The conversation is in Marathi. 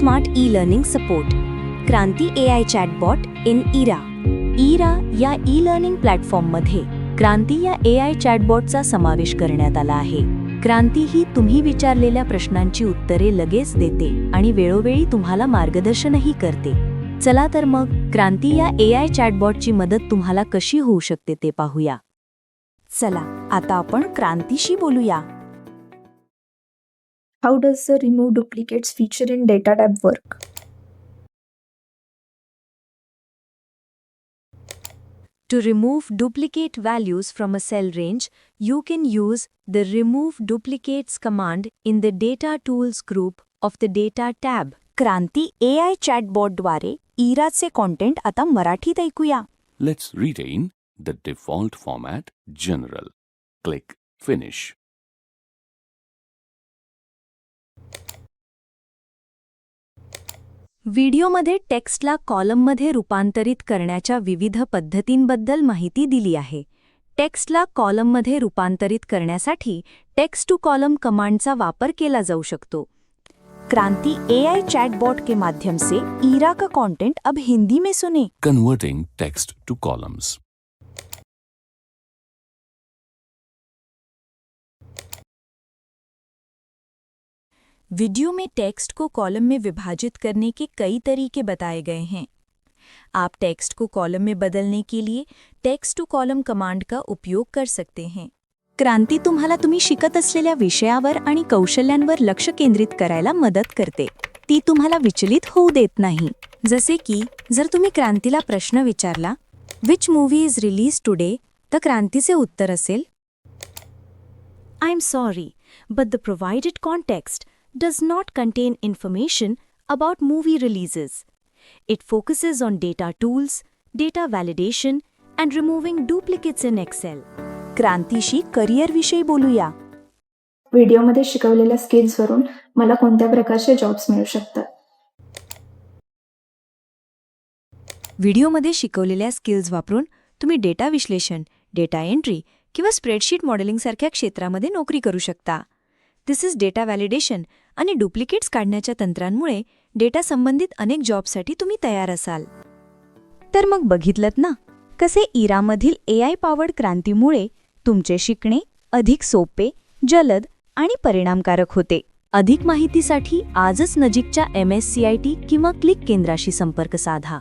Smart e-learning support. Kranti AI chatbot in Ira. Ira या ई-लर्निंग प्लॅटफॉर्ममध्ये क्रांती या AI चॅटबॉटचा समावेश करण्यात आला आहे. क्रांती ही तुम्ही विचारलेल्या प्रश्नांची उत्तरे लगेच देते आणि वेळोवेळी तुम्हाला मार्गदर्शनही करते. चला तर मग क्रांती या AI चॅटबॉटची मदत तुम्हाला कशी होऊ शकते ते पाहूया. चला आता आपण क्रांतीशी बोलूया. How does the remove duplicates feature in data tab work? To remove duplicate values from a cell range, you can use the Remove Duplicates command in the Data Tools group of the Data tab. Kranti AI चॅटबॉटद्वारे इराचे कॉन्टेंट आता मराठीत ऐकूया. Let's retain the default format General. Click Finish. व्हिडिओमध्ये टेक्स्टला कॉलममध्ये रूपांतरित करण्याच्या विविध पद्धतींबद्दल माहिती दिली आहे. टेक्स्टला कॉलममध्ये रूपांतरित करण्यासाठी टेक्स्ट टू कॉलम कमांडचा वापर केला जाऊ शकतो. क्रांती AI चैटबॉट के माध्यम से इरा का कंटेंट अब हिंदी में सुने. Converting text to columns. Video में टेक्स्ट को कॉलम में विभाजित करने के कई तरीके बताए गए हैं. आप टेक्स्ट को कॉलम में बदलने के लिए टेक्स्ट टू कॉलम कमांड का उपयोग कर सकते हैं. क्रांती तुम्हाला तुम्ही शिकत असलेल्या विषयावर आणि कौशल्यांवर लक्ष केंद्रित करायला मदत करते. ती तुम्हाला विचलित होऊ देत नाही. जसे की जर तुम्ही क्रांतीला प्रश्न विचारला, which movie is release today, तर क्रांतीचे उत्तर असेल, I am sorry, but the provided context does not contain information about movie releases. It focuses on data tools, data validation, and removing duplicates in Excel. क्रांतीशी करिअरविषयी बोलूया. व्हिडिओमध्ये शिकवलेल्या स्किल्सवरून मला कोणत्या प्रकारचे जॉब्स मिळू शकतात? व्हिडिओमध्ये शिकवलेल्या स्किल्स वापरून तुम्ही डेटा विश्लेषण, डेटा एंट्री किंवा स्प्रेडशीट मॉडेलिंगसारख्या क्षेत्रामध्ये नोकरी करू शकता. दिस इज डेटा व्हॅलिडेशन आणि डुप्लिकेट्स काढण्याच्या तंत्रांमुळे डेटा संबंधित अनेक जॉबसाठी तुम्ही तयार असाल. तर मग बघितलत ना, कसे इरामधील AI पॉवर्ड क्रांतीमुळे तुमचे शिकणे अधिक सोपे, जलद आणि परिणामकारक होते. अधिक माहितीसाठी आजच नजीकच्या MSCIT किंवा क्लिक केंद्राशी संपर्क साधा.